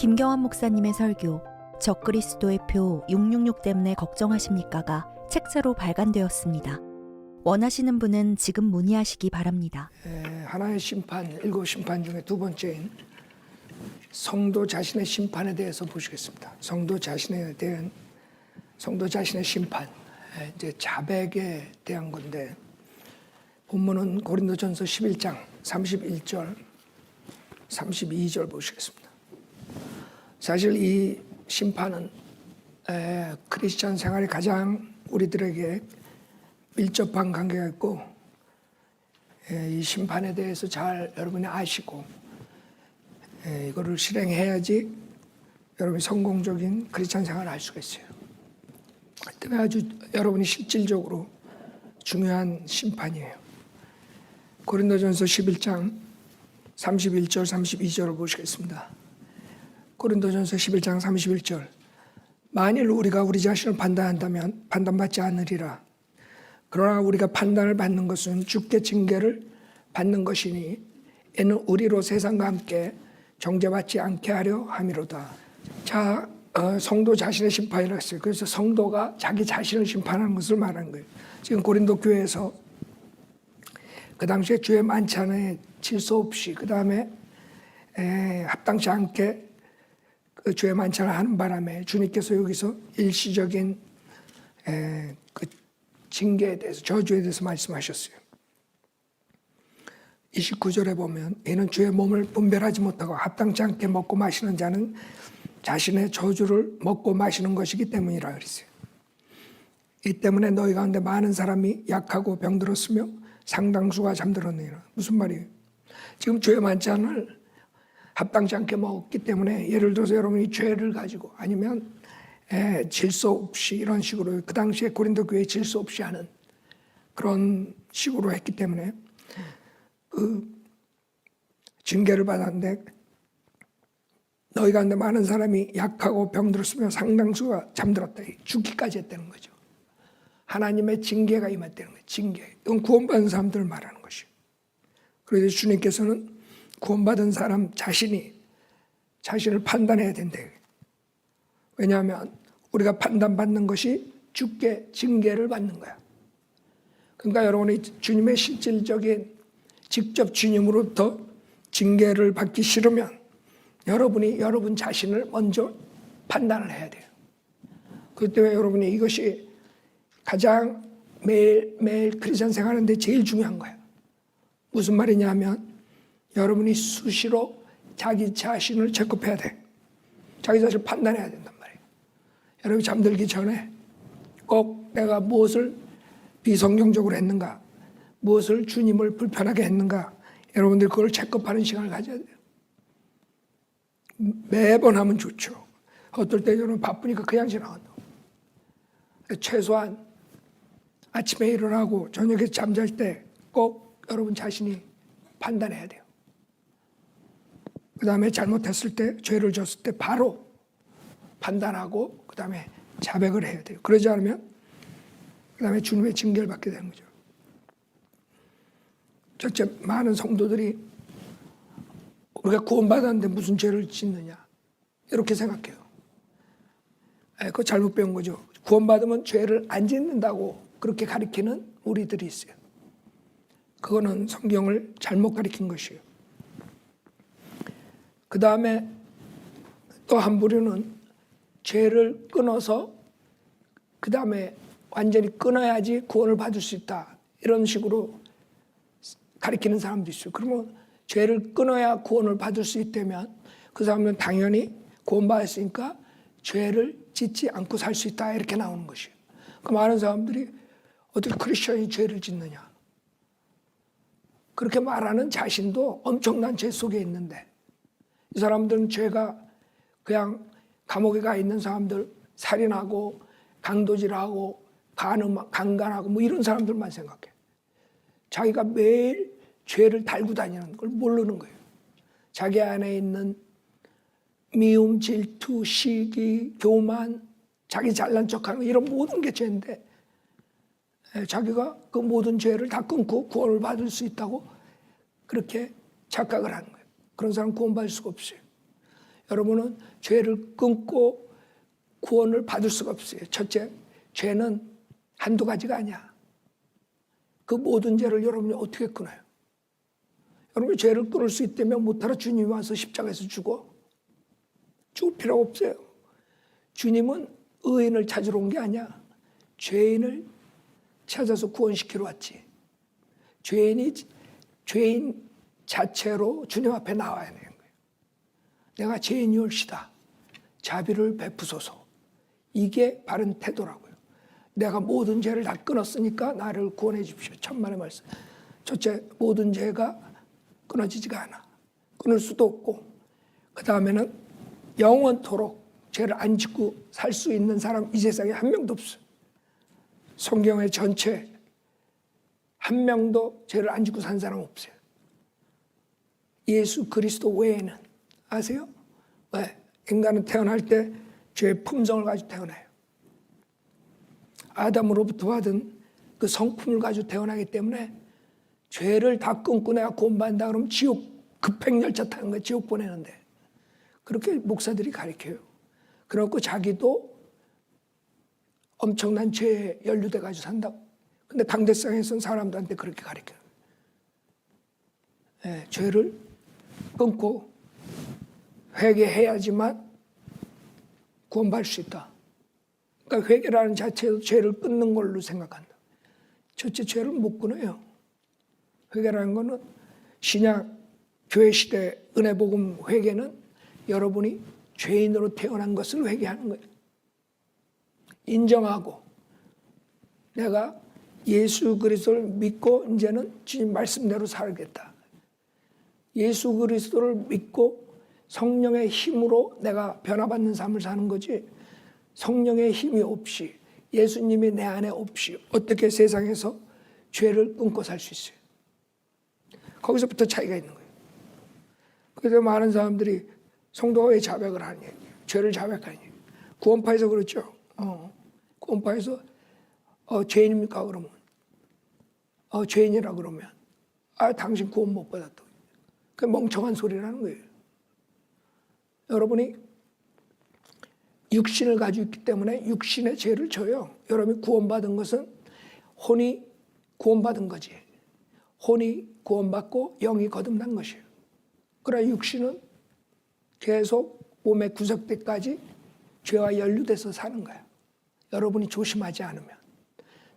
김경환 목사님의 설교 적그리스도의 표 666 때문에 걱정하십니까가 책자로 발간되었습니다. 원하시는 분은 지금 문의하시기 바랍니다. 하나의 심판, 7심판 중에 두 번째인 성도 자신의 심판에 대해서 보시겠습니다. 성도 자신의 심판, 이제 자백에 대한 건데, 본문은 고린도전서 11장 31절, 32절 보시겠습니다. 사실 이 심판은 크리스천 생활에 가장 우리들에게 밀접한 관계가 있고, 이 심판에 대해서 잘 여러분이 아시고 이거를 실행해야지 여러분이 성공적인 크리스천 생활을 할 수가 있어요. 때문에 아주 여러분이 실질적으로 중요한 심판이에요. 고린도전서 11장 31절 32절을 보시겠습니다. 고린도전서 11장 31절, 만일 우리가 우리 자신을 판단한다면 판단받지 않으리라. 그러나 우리가 판단을 받는 것은 주께 징계를 받는 것이니 이는 우리로 세상과 함께 정죄받지 않게 하려 함이로다. 자, 성도 자신의 심판이라고 했어요. 그래서 성도가 자기 자신을 심판하는 것을 말하는 거예요. 지금 고린도 교회에서 그 당시에 주의 만찬에 질서 없이, 그 다음에 합당치 않게 그 주의 만찬을 하는 바람에 주님께서 여기서 일시적인 그 징계에 대해서, 저주에 대해서 말씀하셨어요. 29절에 보면 이는 주의 몸을 분별하지 못하고 합당치 않게 먹고 마시는 자는 자신의 저주를 먹고 마시는 것이기 때문이라 그랬어요. 이 때문에 너희 가운데 많은 사람이 약하고 병들었으며 상당수가 잠들었느니라. 무슨 말이에요? 지금 주의 만찬을 합당치 않게 먹었기 때문에, 예를 들어서 여러분이 죄를 가지고 아니면 질서 없이 이런 식으로, 그 당시에 고린도 교회에 질서 없이 하는 그런 식으로 했기 때문에 그 징계를 받았는데, 너희 가운데 많은 사람이 약하고 병들었으며 상당수가 잠들었다. 죽기까지 했다는 거죠. 하나님의 징계가 임했다는 거예요. 징계. 이건 구원받은 사람들을 말하는 것이에요. 그래서 주님께서는 구원받은 사람 자신이 자신을 판단해야 된다. 왜냐하면 우리가 판단받는 것이 주께 징계를 받는 거야. 그러니까 여러분이 주님의 실질적인 직접 주님으로부터 징계를 받기 싫으면 여러분이 여러분 자신을 먼저 판단을 해야 돼요. 그렇기 때문에 여러분이 이것이 가장 매일 크리스천 생활하는데 제일 중요한 거예요. 무슨 말이냐 하면 여러분이 수시로 자기 자신을 체크해야 돼. 자기 자신을 판단해야 된단 말이에요. 여러분이 잠들기 전에 꼭 내가 무엇을 비성경적으로 했는가, 무엇을 주님을 불편하게 했는가, 여러분들 그걸 체크하는 시간을 가져야 돼요. 매번 하면 좋죠. 어떨 때 여러분 바쁘니까 그냥 지나간다고. 최소한 아침에 일어나고 저녁에 잠잘 때 꼭 여러분 자신이 판단해야 돼요. 그 다음에 잘못했을 때, 죄를 졌을 때 바로 판단하고 그 다음에 자백을 해야 돼요. 그러지 않으면 그 다음에 주님의 징계를 받게 되는 거죠. 첫째, 많은 성도들이 우리가 구원받았는데 무슨 죄를 짓느냐 이렇게 생각해요. 그거 잘못 배운 거죠. 구원받으면 죄를 안 짓는다고 그렇게 가르치는 우리들이 있어요. 그거는 성경을 잘못 가르친 것이에요. 그 다음에 또 한 부류는 죄를 끊어서 그 다음에 완전히 끊어야지 구원을 받을 수 있다, 이런 식으로 가르치는 사람도 있어요. 그러면 죄를 끊어야 구원을 받을 수 있다면 그 사람은 당연히 구원받았으니까 죄를 짓지 않고 살 수 있다, 이렇게 나오는 것이에요. 그 많은 사람들이 어떻게 크리스천이 죄를 짓느냐 그렇게 말하는 자신도 엄청난 죄 속에 있는데, 이 사람들은 죄가 그냥 감옥에 가 있는 사람들, 살인하고 강도질하고 강간하고 뭐 이런 사람들만 생각해. 자기가 매일 죄를 달고 다니는 걸 모르는 거예요. 자기 안에 있는 미움, 질투, 시기, 교만, 자기 잘난 척하는 이런 모든 게 죄인데, 자기가 그 모든 죄를 다 끊고 구원을 받을 수 있다고 그렇게 착각을 하는 거예요. 그런 사람 구원받을 수가 없어요. 여러분은 죄를 끊고 구원을 받을 수가 없어요. 첫째, 죄는 한두 가지가 아니야. 그 모든 죄를 여러분이 어떻게 끊어요? 여러분이 죄를 끊을 수 있다면 못하러 주님이 와서 십자가에서 죽어? 죽을 필요가 없어요. 주님은 의인을 찾으러 온 게 아니야. 죄인을 찾아서 구원시키러 왔지. 죄인 자체로 주님 앞에 나와야 되는 거예요. 내가 죄인이올시다. 자비를 베푸소서. 이게 바른 태도라고요. 내가 모든 죄를 다 끊었으니까 나를 구원해 주십시오. 천만의 말씀. 첫째, 모든 죄가 끊어지지가 않아. 끊을 수도 없고, 그 다음에는 영원토록 죄를 안 짓고 살 수 있는 사람 이 세상에 한 명도 없어요. 성경의 전체 한 명도 죄를 안 짓고 산 사람 없어요. 예수 그리스도 외에는. 아세요? 왜? 인간은 태어날 때 죄의 품성을 가지고 태어나요. 아담으로부터 받은 그 성품을 가지고 태어나기 때문에 죄를 다 끊고 내가 구원받는다 그러면 지옥 급행열차 타는 거예요. 지옥 보내는데. 그렇게 목사들이 가르쳐요. 그래갖고 자기도 엄청난 죄에 연루돼 가지고 산다고. 근데 강대상에서는 사람들한테 그렇게 가르쳐요. 죄를 끊고 회개해야지만 구원받을 수 있다. 그러니까 회개라는 자체도 죄를 끊는 걸로 생각한다. 첫째, 죄를 못 끊어요. 회개라는 거는 신약 교회 시대 은혜복음 회개는 여러분이 죄인으로 태어난 것을 회개하는 거예요. 인정하고 내가 예수 그리스도를 믿고 이제는 주님 말씀대로 살겠다. 예수 그리스도를 믿고 성령의 힘으로 내가 변화받는 삶을 사는 거지, 성령의 힘이 없이, 예수님이 내 안에 없이 어떻게 세상에서 죄를 끊고 살 수 있어요? 거기서부터 차이가 있는 거예요. 그래서 많은 사람들이 성도가 왜 자백을 하니? 죄를 자백하니? 구원파에서 그렇죠. 구원파에서 죄인입니까? 그러면 죄인이라 그러면 당신 구원 못 받았다. 그 멍청한 소리라는 거예요. 여러분이 육신을 가지고 있기 때문에 육신의 죄를 져요. 여러분이 구원받은 것은 혼이 구원받은 거지. 혼이 구원받고 영이 거듭난 것이에요. 그러나 육신은 계속 몸의 구석대까지 죄와 연루돼서 사는 거야. 여러분이 조심하지 않으면.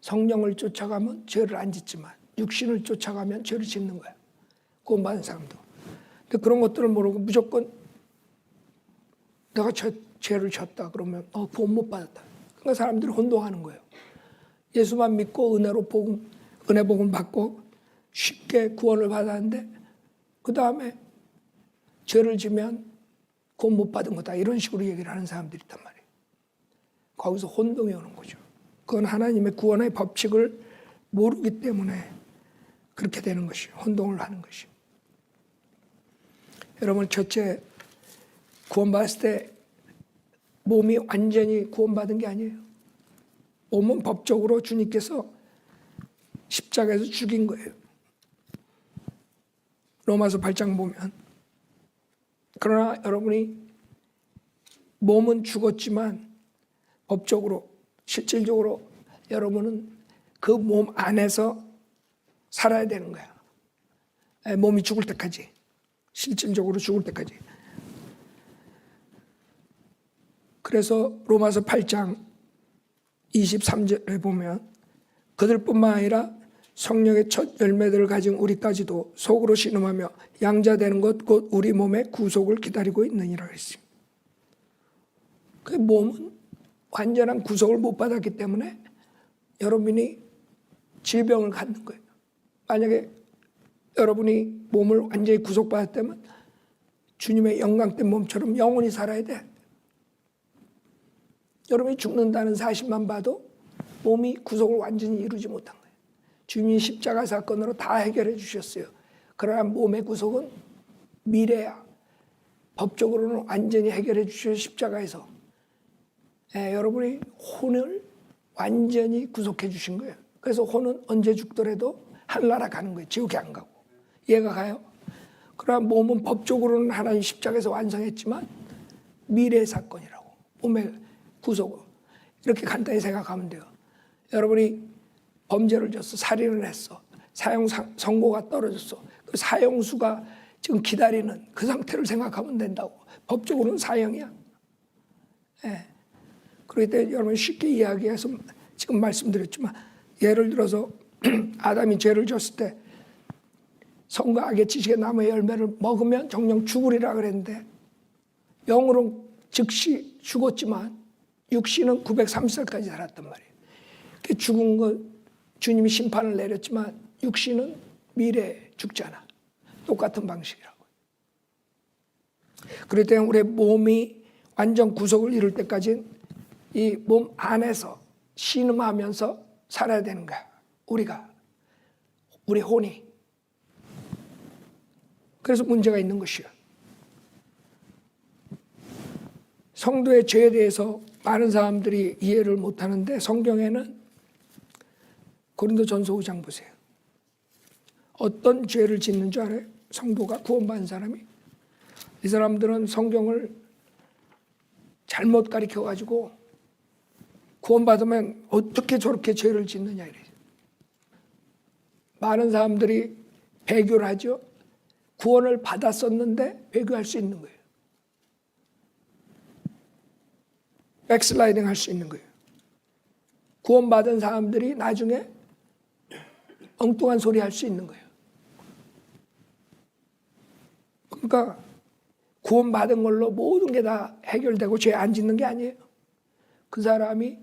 성령을 쫓아가면 죄를 안 짓지만 육신을 쫓아가면 죄를 짓는 거야. 구원받은 사람도. 근데 그런 것들을 모르고 무조건 내가 죄를 졌다 그러면 구원 못 받았다. 그러니까 사람들이 혼동하는 거예요. 예수만 믿고 은혜 복음 받고 쉽게 구원을 받았는데 그 다음에 죄를 지면 구원 못 받은 거다. 이런 식으로 얘기를 하는 사람들이 있단 말이에요. 거기서 혼동이 오는 거죠. 그건 하나님의 구원의 법칙을 모르기 때문에 그렇게 되는 것이에요. 혼동을 하는 것이에요. 여러분, 첫째, 구원받았을 때 몸이 완전히 구원받은 게 아니에요. 몸은 법적으로 주님께서 십자가에서 죽인 거예요. 로마서 8장 보면. 그러나 여러분이 몸은 죽었지만 법적으로, 실질적으로 여러분은 그 몸 안에서 살아야 되는 거야. 몸이 죽을 때까지. 실질적으로 죽을 때까지. 그래서 로마서 8장 23절에 보면 그들뿐만 아니라 성령의 첫 열매들을 가진 우리까지도 속으로 신음하며 양자되는 것 곧 우리 몸의 구속을 기다리고 있느니라 했어요. 그 몸은 완전한 구속을 못 받았기 때문에 여러분이 질병을 갖는 거예요. 만약에 여러분이 몸을 완전히 구속받았다면 주님의 영광된 몸처럼 영원히 살아야 돼. 여러분이 죽는다는 사실만 봐도 몸이 구속을 완전히 이루지 못한 거예요. 주님이 십자가 사건으로 다 해결해 주셨어요. 그러나 몸의 구속은 미래야. 법적으로는 완전히 해결해 주셔서 십자가에서 여러분이 혼을 완전히 구속해 주신 거예요. 그래서 혼은 언제 죽더라도 하늘나라 가는 거예요. 지옥에 안 가고. 이해가 가요? 그러나 몸은 법적으로는 하나님 십자가에서 완성했지만 미래의 사건이라고. 몸의 구속은. 이렇게 간단히 생각하면 돼요. 여러분이 범죄를 졌어. 살인을 했어. 사형 선고가 떨어졌어. 그 사형수가 지금 기다리는 그 상태를 생각하면 된다고. 법적으로는 사형이야. 예. 그렇기 때문에 여러분 쉽게 이야기해서 지금 말씀드렸지만 예를 들어서 아담이 죄를 졌을 때 선과 악의 지식의 나무의 열매를 먹으면 정령 죽으리라 그랬는데 영으로는 즉시 죽었지만 육신은 930살까지 살았단 말이에요. 그 죽은 거 주님이 심판을 내렸지만 육신은 미래에 죽잖아. 똑같은 방식이라고. 그렇기 때문에 우리 몸이 완전 구속을 이룰 때까지 이 몸 안에서 신음하면서 살아야 되는 거야. 우리 혼이. 그래서 문제가 있는 것이요. 성도의 죄에 대해서 많은 사람들이 이해를 못하는데 성경에는 고린도전서 5장 보세요. 어떤 죄를 짓는 줄 알아요? 성도가 구원받은 사람이. 이 사람들은 성경을 잘못 가르쳐가지고 구원받으면 어떻게 저렇게 죄를 짓느냐 이래요. 많은 사람들이 배교를 하죠. 구원을 받았었는데 배교할 수 있는 거예요. 백슬라이딩 할 수 있는 거예요. 구원받은 사람들이 나중에 엉뚱한 소리 할 수 있는 거예요. 그러니까 구원받은 걸로 모든 게 다 해결되고 죄 안 짓는 게 아니에요. 그 사람이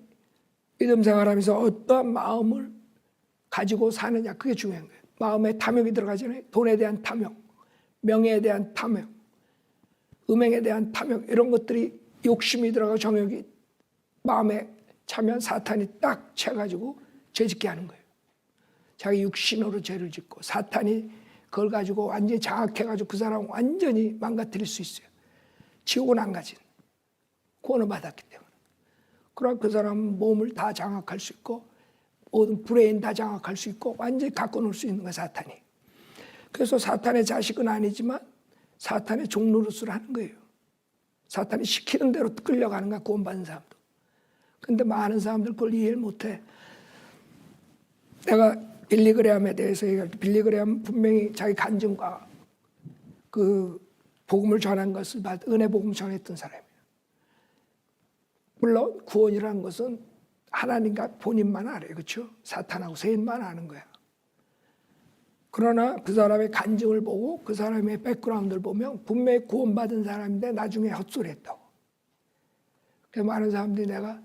믿음 생활하면서 어떠한 마음을 가지고 사느냐 그게 중요한 거예요. 마음에 탐욕이 들어가잖아요. 돈에 대한 탐욕, 명예에 대한 탐욕, 음행에 대한 탐욕 이런 것들이 욕심이 들어가고 정욕이 마음에 차면 사탄이 딱 채가지고 죄 짓게 하는 거예요. 자기 육신으로 죄를 짓고 사탄이 그걸 가지고 완전히 장악해가지고 그 사람 완전히 망가뜨릴 수 있어요. 지옥은 안 가진 구원을 받았기 때문에. 그럼 그 사람은 몸을 다 장악할 수 있고 모든 브레인 다 장악할 수 있고 완전히 갖고 놀 수 있는 거예요. 사탄이. 그래서 사탄의 자식은 아니지만 사탄의 종노릇을 하는 거예요. 사탄이 시키는 대로 끌려가는 거야. 구원받은 사람도. 근데 많은 사람들 그걸 이해를 못해. 내가 빌리그레암에 대해서 얘기할 때 빌리그레암은 분명히 자기 간증과 그 복음을 전한 것을 은혜 복음을 전했던 사람이에요. 물론 구원이라는 것은 하나님과 본인만 알아요. 그렇죠? 사탄하고 세인만 아는 거야. 그러나 그 사람의 간증을 보고 그 사람의 백그라운드를 보면 분명히 구원받은 사람인데 나중에 헛소리했다고. 그래서 많은 사람들이 내가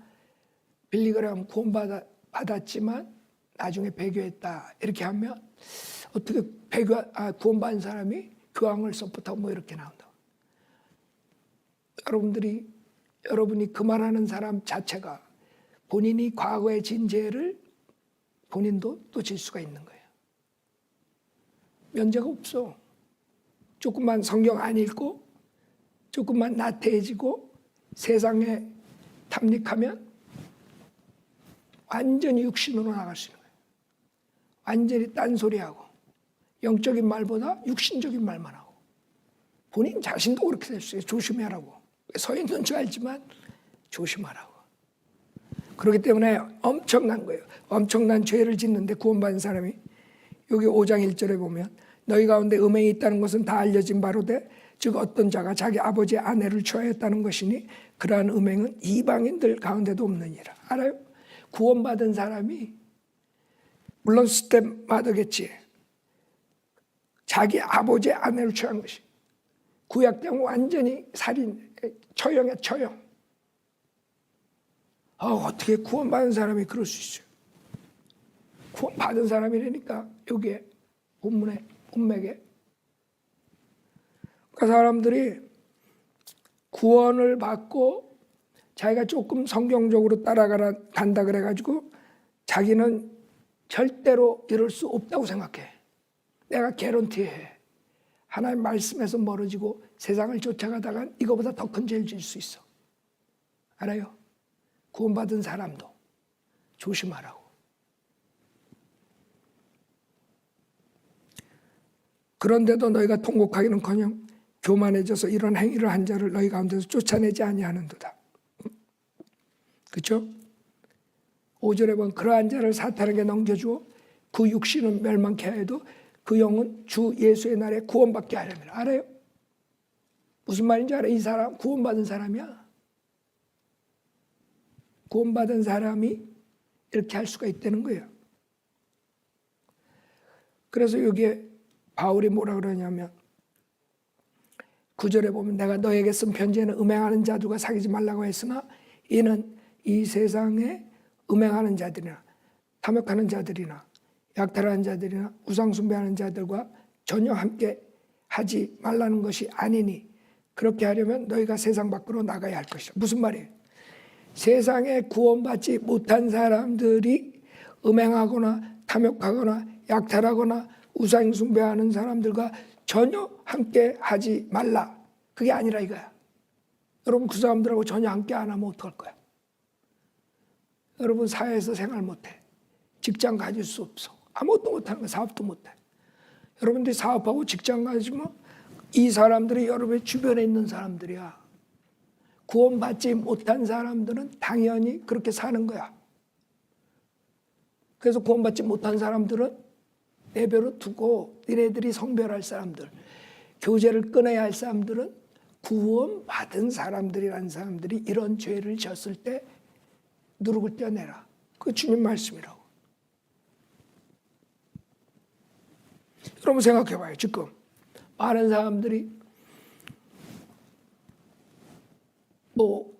빌리그레암 구원받았지만 나중에 배교했다 이렇게 하면 어떻게 구원받은 사람이 교황을 서포트하고 뭐 이렇게 나온다고. 여러분이 그 말하는 사람 자체가 본인이 과거에 진 죄를 본인도 또 질 수가 있는 거예요. 면제가 없어. 조금만 성경 안 읽고 조금만 나태해지고 세상에 탐닉하면 완전히 육신으로 나갈 수 있는 거예요. 완전히 딴소리하고 영적인 말보다 육신적인 말만 하고 본인 자신도 그렇게 될 수 있어요. 조심하라고. 서 있는 줄 알지만 조심하라고. 그렇기 때문에 엄청난 거예요. 엄청난 죄를 짓는데 구원받은 사람이 여기 5장 1절에 보면 너희 가운데 음행이 있다는 것은 다 알려진 바로되 즉 어떤 자가 자기 아버지의 아내를 취하였다는 것이니 그러한 음행은 이방인들 가운데도 없느니라. 알아요? 구원받은 사람이 물론 스텝마다겠지. 자기 아버지의 아내를 취한 것이 구약 때는 완전히 살인, 처형이야 처형. 어떻게 구원받은 사람이 그럴 수 있어요? 구원받은 사람이라니까 여기에 본문에 본맥에. 그 사람들이 구원을 받고 자기가 조금 성경적으로 따라간다 그래가지고 자기는 절대로 이럴 수 없다고 생각해. 내가 개런티해. 하나님 말씀에서 멀어지고 세상을 쫓아가다가 이거보다 더 큰 죄를 지을 수 있어. 알아요? 구원받은 사람도 조심하라고. 그런데도 너희가 통곡하기는커녕 교만해져서 이런 행위를 한 자를 너희 가운데서 쫓아내지 아니하는도다. 그렇죠? 5절에 보면 그러한 자를 사탄에게 넘겨주어 그 육신은 멸망케 하여도 그 영은 주 예수의 날에 구원받게 하려면. 알아요? 무슨 말인지 알아요? 이 사람 구원받은 사람이야. 구원받은 사람이 이렇게 할 수가 있다는 거예요. 그래서 여기에 바울이 뭐라 그러냐면 9절에 보면 내가 너에게 쓴 편지에는 음행하는 자들과 사귀지 말라고 했으나 이는 이 세상에 음행하는 자들이나 탐욕하는 자들이나 약탈하는 자들이나 우상 숭배하는 자들과 전혀 함께 하지 말라는 것이 아니니 그렇게 하려면 너희가 세상 밖으로 나가야 할 것이다. 무슨 말이에요? 세상에 구원받지 못한 사람들이 음행하거나 탐욕하거나 약탈하거나 우상 숭배하는 사람들과 전혀 함께 하지 말라. 그게 아니라 이거야. 여러분 그 사람들하고 전혀 함께 안 하면 어떡할 거야? 여러분 사회에서 생활 못해. 직장 가질 수 없어. 아무것도 못하는 거야. 사업도 못해. 여러분들이 사업하고 직장 가지면 이 사람들이 여러분의 주변에 있는 사람들이야. 구원받지 못한 사람들은 당연히 그렇게 사는 거야. 그래서 구원받지 못한 사람들은 내버려 두고 니네들이 성별할 사람들, 교제를 끊어야 할 사람들은 구원받은 사람들이라는 사람들이 이런 죄를 졌을 때 누룩을 떼어내라. 그 주님 말씀이라고. 여러분 생각해봐요. 지금 많은 사람들이 뭐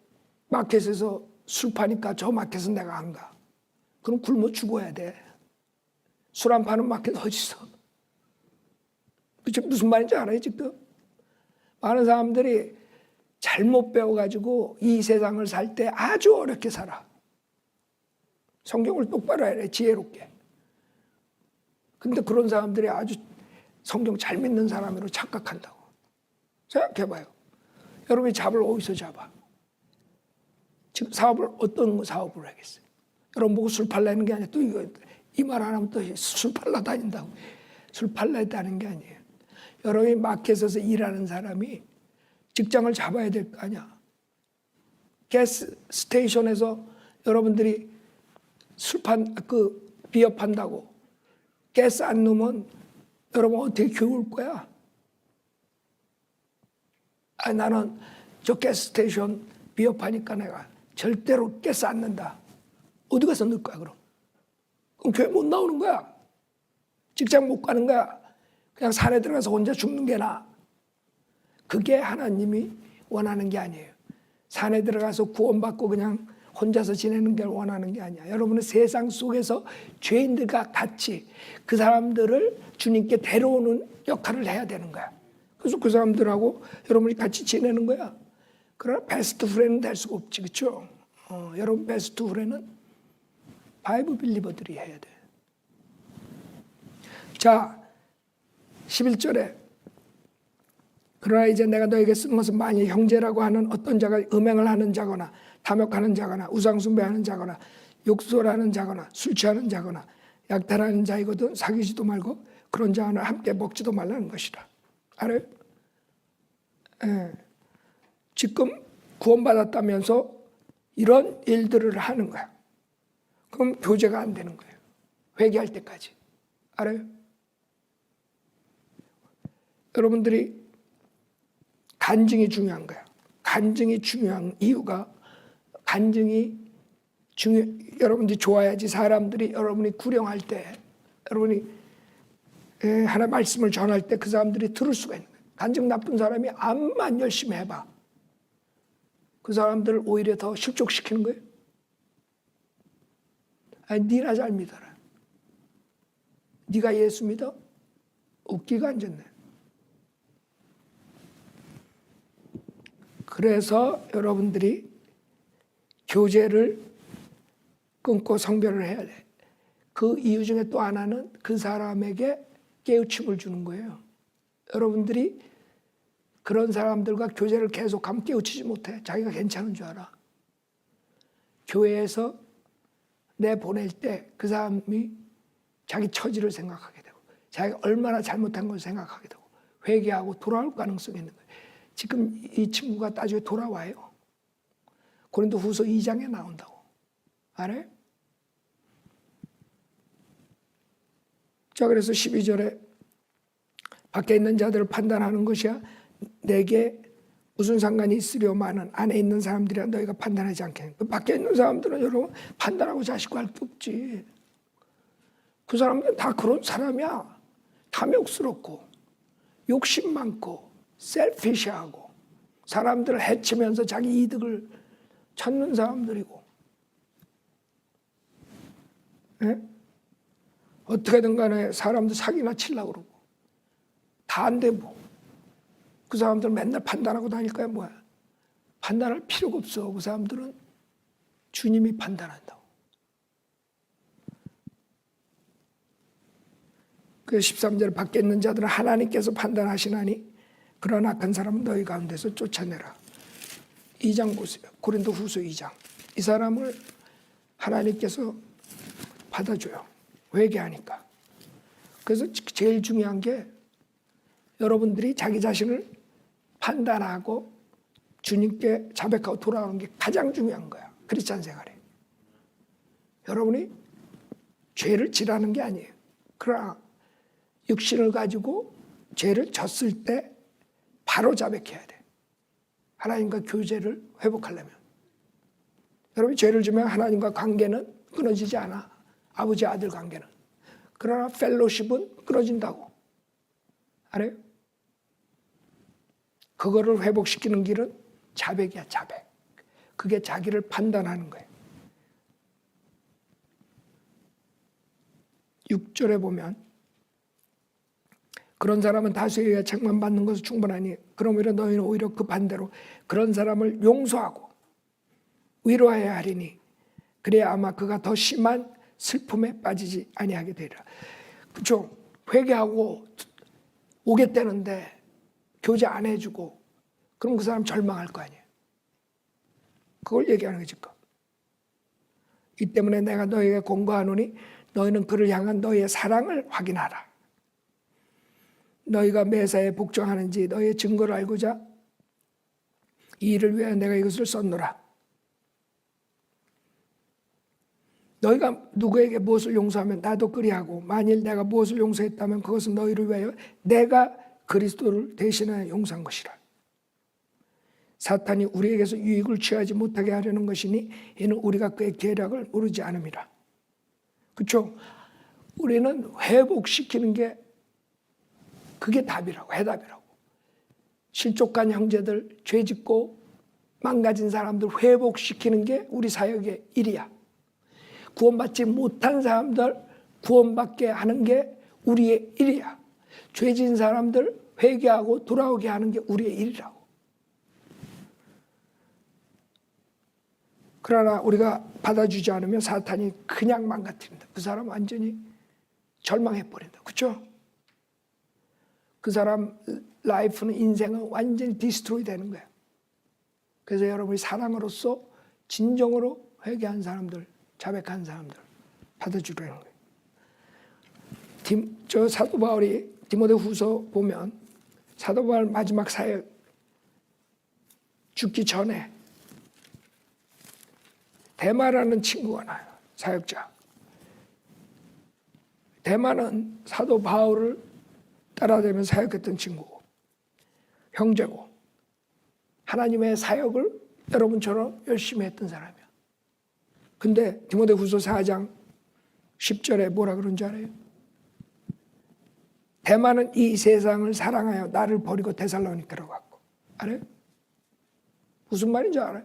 마켓에서 술 파니까 저 마켓은 내가 안 가. 그럼 굶어 죽어야 돼. 술 안 파는 마켓 어디 있어? 그치? 무슨 말인지 알아요 지금? 많은 사람들이 잘못 배워가지고 이 세상을 살 때 아주 어렵게 살아. 성경을 똑바로 해야 돼. 지혜롭게. 근데 그런 사람들이 아주 성경 잘 믿는 사람으로 착각한다고. 생각해봐요. 여러분이 잡을 어디서 잡아? 지금 사업을 어떤 사업을 하겠어요? 여러분 보고 술 팔라는 게 아니라 또 이거 이 말 안 하면 또 술 팔러 다닌다고. 술 팔러 다니는 게 아니에요. 여러분이 마켓에서 일하는 사람이 직장을 잡아야 될 거 아니야. 가스 스테이션에서 여러분들이 비어 판다고 가스 안 넣으면 여러분 어떻게 겨울 거야? 나는 저 가스 스테이션 비어 파니까 내가 절대로 가스 안 넣는다. 어디 가서 넣을 거야 그럼? 그럼 교회 못 나오는 거야. 직장 못 가는 거야. 그냥 산에 들어가서 혼자 죽는 게 나아. 그게 하나님이 원하는 게 아니에요. 산에 들어가서 구원받고 그냥 혼자서 지내는 게 원하는 게 아니야. 여러분은 세상 속에서 죄인들과 같이 그 사람들을 주님께 데려오는 역할을 해야 되는 거야. 그래서 그 사람들하고 여러분이 같이 지내는 거야. 그러나 베스트 프렌드는 될 수가 없지. 그렇죠? 여러분 베스트 프렌드는 바이블 빌리버들이 해야 돼. 자, 11절에 그러나 이제 내가 너에게 쓴 것은 만일 형제라고 하는 어떤 자가 음행을 하는 자거나 탐욕하는 자거나 우상숭배하는 자거나 욕설하는 자거나 술 취하는 자거나 약탈하는 자이거든 사귀지도 말고 그런 자와 함께 먹지도 말라는 것이다. 알아요? 지금 구원받았다면서 이런 일들을 하는 거야. 그럼 교제가 안 되는 거예요. 회개할 때까지. 알아요? 여러분들이 간증이 중요한 거야. 간증이 중요한 이유가 여러분들이 좋아야지 사람들이 여러분이 구령할 때 여러분이 하나 말씀을 전할 때 그 사람들이 들을 수가 있는 거예요. 간증 나쁜 사람이 암만 열심히 해봐. 그 사람들을 오히려 더 실족시키는 거예요. 아니, 니나 잘 믿어라. 네가 예수 믿어? 웃기가 앉았네. 그래서 여러분들이 교제를 끊고 성별을 해야 돼. 그 이유 중에 또 하나는 그 사람에게 깨우침을 주는 거예요. 여러분들이 그런 사람들과 교제를 계속하면 깨우치지 못해. 자기가 괜찮은 줄 알아. 교회에서 내보낼 때 그 사람이 자기 처지를 생각하게 되고 자기가 얼마나 잘못한 걸 생각하게 되고 회개하고 돌아올 가능성이 있는 거예요. 지금 이 친구가 나중에 돌아와요. 고린도후서 2장에 나온다고. 알아요? 자, 그래서 12절에 밖에 있는 자들을 판단하는 것이야 내게 무슨 상관이 있으려마는 안에 있는 사람들이야 너희가 판단하지 않겠니? 그 밖에 있는 사람들은 여러분 판단하고 자식과 할 게 없지. 그 사람들은 다 그런 사람이야. 탐욕스럽고 욕심 많고 셀피시하고 사람들을 해치면서 자기 이득을 찾는 사람들이고, 예? 어떻게든 간에 사람들 사기나 치려고 그러고 다 안 되고 그 사람들 맨날 판단하고 다닐 거야 뭐야. 판단할 필요가 없어. 그 사람들은 주님이 판단한다고. 그 13절 밖에 있는 자들은 하나님께서 판단하시나니 그런 악한 사람은 너희 가운데서 쫓아내라. 2장 보세요. 고린도후서 2장. 이 사람을 하나님께서 받아줘요. 회개하니까. 그래서 제일 중요한 게 여러분들이 자기 자신을 판단하고 주님께 자백하고 돌아오는 게 가장 중요한 거야. 크리스찬 생활에. 여러분이 죄를 지라는 게 아니에요. 그러나 육신을 가지고 죄를 졌을 때 바로 자백해야 돼. 하나님과 교제를 회복하려면. 여러분이 죄를 지면 하나님과 관계는 끊어지지 않아. 아버지 아들 관계는. 그러나 펠로십은 끊어진다고. 알아요? 그거를 회복시키는 길은 자백이야, 자백. 그게 자기를 판단하는 거예요. 6절에 보면 그런 사람은 다수에 의해 책망받는 것은 충분하니 그러므로 너희는 오히려 그 반대로 그런 사람을 용서하고 위로해야 하리니 그래야 아마 그가 더 심한 슬픔에 빠지지 아니하게 되리라. 그렇죠? 회개하고 오겠다는데 교제 안 해주고 그럼 그 사람 절망할 거 아니에요. 그걸 얘기하는 거지. 이 때문에 내가 너희에게 권고하노니 너희는 그를 향한 너희의 사랑을 확인하라. 너희가 매사에 복종하는지 너희의 증거를 알고자 이 일을 위하여 내가 이것을 썼노라. 너희가 누구에게 무엇을 용서하면 나도 그리하고 만일 내가 무엇을 용서했다면 그것은 너희를 위하여 내가 그리스도를 대신하여 용서한 것이라. 사탄이 우리에게서 유익을 취하지 못하게 하려는 것이니 이는 우리가 그의 계략을 모르지 않음이라. 그렇죠? 우리는 회복시키는 게 그게 답이라고, 해답이라고. 실족한 형제들, 죄짓고 망가진 사람들 회복시키는 게 우리 사역의 일이야. 구원받지 못한 사람들 구원받게 하는 게 우리의 일이야. 죄진 사람들 회개하고 돌아오게 하는 게 우리의 일이라고. 그러나 우리가 받아주지 않으면 사탄이 그냥 망가뜨린다. 그 사람 완전히 절망해버린다. 그렇죠? 그 사람 라이프는 인생은 완전히 디스트로이 되는 거야. 그래서 여러분이 사랑으로서 진정으로 회개한 사람들, 자백한 사람들 받아주려는 거예요. 저 사도 바울이 디모데후서 보면 사도 바울 마지막 사역 죽기 전에 데마라는 친구가 나요. 사역자. 데마는 사도 바울을 따라다니며 사역했던 친구고 형제고 하나님의 사역을 여러분처럼 열심히 했던 사람이야. 근데 디모데후서 4장 10절에 뭐라 그런 줄 알아요? 데마는 이 세상을 사랑하여 나를 버리고 데살로니가로 갔고. 알아요? 무슨 말인지 알아요?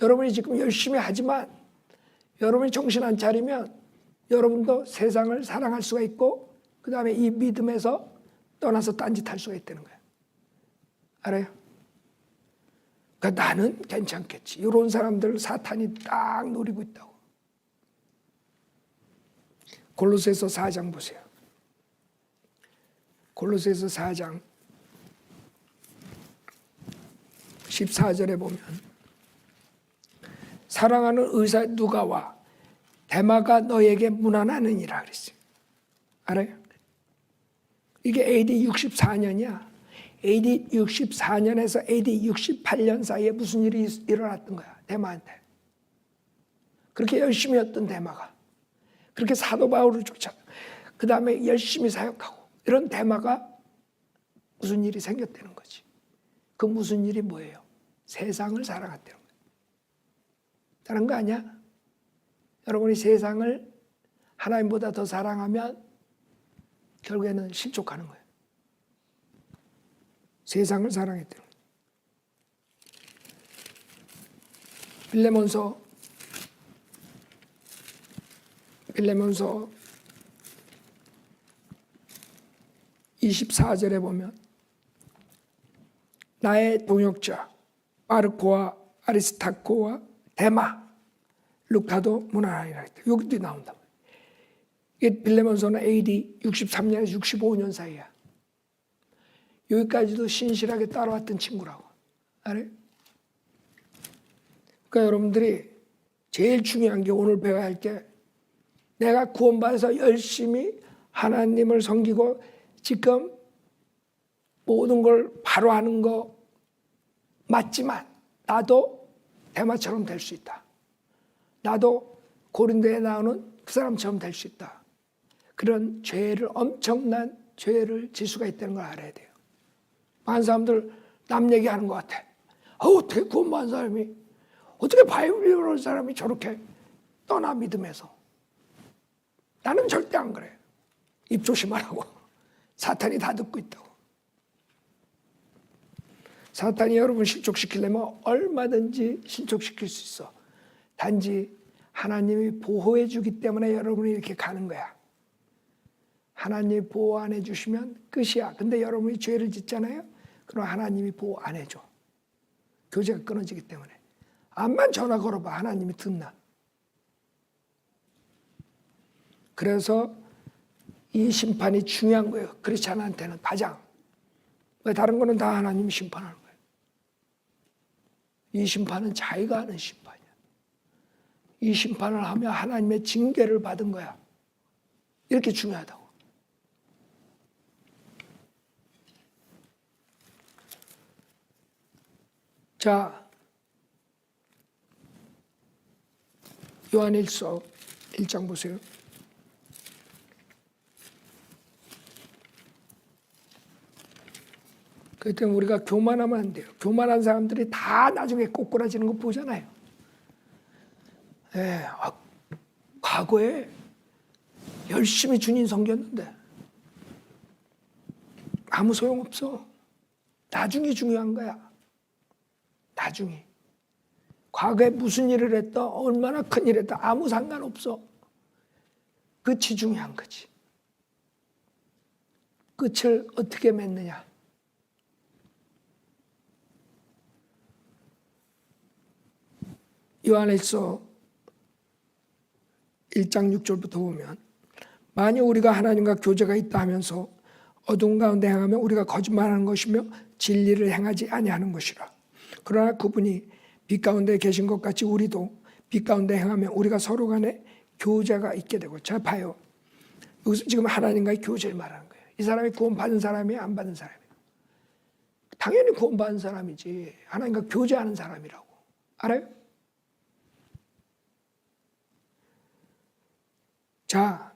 여러분이 지금 열심히 하지만 여러분이 정신 안 차리면 여러분도 세상을 사랑할 수가 있고 그 다음에 이 믿음에서 떠나서 딴짓할 수가 있다는 거예요. 알아요? 그러니까 나는 괜찮겠지. 이런 사람들 사탄이 딱 노리고 있다고. 골로새서 4장 보세요. 골로새서 4장 14절에 보면 사랑하는 의사 누가와 데마가 너에게 문안하느니라 그랬어요. 알아요? 이게 AD 64년이야. AD 64년에서 AD 68년 사이에 무슨 일이 일어났던 거야, 대마한테. 그렇게 열심히 했던 대마가, 그렇게 사도 바울을 쫓아, 그 다음에 열심히 사역하고, 이런 대마가 무슨 일이 생겼다는 거지. 그 무슨 일이 뭐예요? 세상을 사랑했다는 거예요. 다른 거 아니야? 여러분이 세상을 하나님보다 더 사랑하면 결국에는 실족하는 거예요. 세상을 사랑했다는 거예요. 빌레몬서 24절에 보면 나의 동역자 마르코와 아리스타코와 데마 루카도 문안하리라 했다. 여기도 나온다. 이게 빌레몬서는 AD 63년에서 65년 사이야. 여기까지도 신실하게 따라왔던 친구라고. 알아요? 그러니까 여러분들이 제일 중요한 게 오늘 배워야 할 게, 내가 구원받아서 열심히 하나님을 섬기고 지금 모든 걸 바로 하는 거 맞지만 나도 대마처럼 될 수 있다. 나도 고린도에 나오는 그 사람처럼 될 수 있다. 그런 엄청난 죄를 질 수가 있다는 걸 알아야 돼요. 많은 사람들 남 얘기하는 것 같아. 어떻게 구원받은 사람이, 어떻게 바이블 읽는 사람이 저렇게 떠나 믿음에서. 나는 절대 안 그래. 입 조심하라고. 사탄이 다 듣고 있다고. 사탄이 여러분 실족시키려면 얼마든지 실족시킬 수 있어. 단지 하나님이 보호해 주기 때문에 여러분이 이렇게 가는 거야. 하나님이 보호 안 해주시면 끝이야. 근데 여러분이 죄를 짓잖아요. 그럼 하나님이 보호 안 해줘. 교제가 끊어지기 때문에. 암만 전화 걸어봐. 하나님이 듣나. 그래서 이 심판이 중요한 거예요. 크리스찬한테는 가장. 왜 다른 거는 다 하나님이 심판하는 거예요. 이 심판은 자기가 하는 심판이야. 이 심판을 하면 하나님의 징계를 받은 거야. 이렇게 중요하다고. 자, 요한일서 1장 보세요. 그렇기 때문에 우리가 교만하면 안 돼요. 교만한 사람들이 다 나중에 꼬꾸라지는 거 보잖아요. 과거에 열심히 주님 섬겼는데 아무 소용없어. 나중이 중요한 거야. 나중에. 과거에 무슨 일을 했다, 얼마나 큰 일을 했다, 아무 상관없어. 끝이 중요한 거지. 끝을 어떻게 맺느냐. 요한일서 1장 6절부터 보면, 만약 우리가 하나님과 교제가 있다 하면서 어두운 가운데 행하면 우리가 거짓말하는 것이며 진리를 행하지 아니하는 것이라. 그러나 그분이 빛 가운데 계신 것 같이 우리도 빛 가운데 행하면 우리가 서로 간에 교제가 있게 되고. 자, 봐요. 여기서 지금 하나님과의 교제를 말하는 거예요. 이 사람이 구원받은 사람이에요, 안 받은 사람이에요? 당연히 구원받은 사람이지. 하나님과 교제하는 사람이라고. 알아요? 자,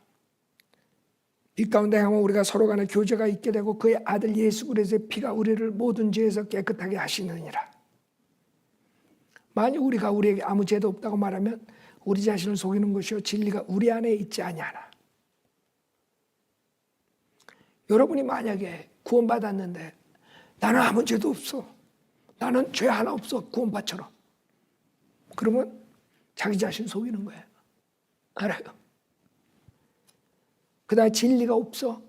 빛 가운데 행하면 우리가 서로 간에 교제가 있게 되고 그의 아들 예수 그리스도의 피가 우리를 모든 죄에서 깨끗하게 하시느니라. 만약 우리가 우리에게 아무 죄도 없다고 말하면 우리 자신을 속이는 것이요 진리가 우리 안에 있지 아니하나. 여러분이 만약에 구원받았는데 나는 아무 죄도 없어, 나는 죄 하나 없어, 구원받처럼, 그러면 자기 자신 속이는 거예요. 알아요? 그다음에 진리가 없어.